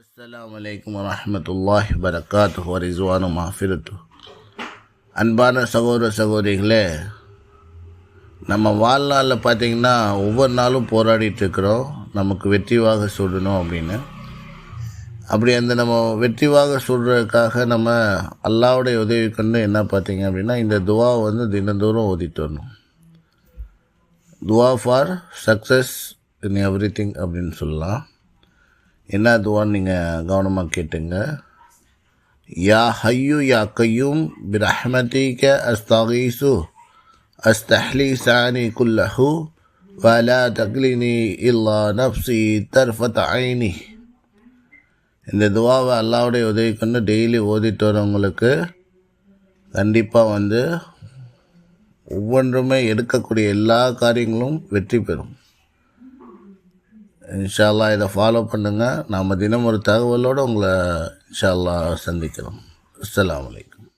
அஸ்ஸலாமு அலைக்கும் வரஹ்மத்துல்லாஹி வபரகாத்துஹு வ ரிஸ்வானு மஃபிரத்து. அன்பான சகோதர சகோதரிகளே, நம்ம வாழ்நாளில் பார்த்திங்கன்னா ஒவ்வொரு நாளும் போராடிட்டுருக்குறோம் நமக்கு வெற்றிவாக சுடணும் அப்படின்னு. அப்படி அந்த நம்ம வெற்றிவாக சுடுறதுக்காக நம்ம அல்லாஹ்வுடைய உதவி கொண்டு என்ன பார்த்திங்க அப்படின்னா இந்த துவாவை தினந்தோறும் ஓதிட்டு வரணும். துவா for success in every thing அப்படின்னு சொல்லலாம். என்ன துவான்னு நீங்கள் கவனமாக கேட்டுங்க. யா ஹய்யு யா கையூம் பிரஹ்மதிக அஸ்தகீசு அஸ்தஹ்லி சானி குல்லஹு வலா தக்லினி இல்லா நப்சி தர்ஃபத் ஐனி. இந்த துவாவை அல்லாஹ்வுடைய உதவி கொண்டு டெய்லி ஓதிட்டு வரவங்களுக்கு கண்டிப்பாக ஒவ்வொன்றுமே எடுக்கக்கூடிய எல்லா காரியங்களும் வெற்றி பெறும். இன்ஷா அல்லாஹ் இதை ஃபாலோ பண்ணுங்கள். நாம் தினம் ஒரு தகவலோடு உங்களை இன்ஷா அல்லாஹ் சந்திக்கிறோம். அஸ்ஸலாமு அலைக்கும்.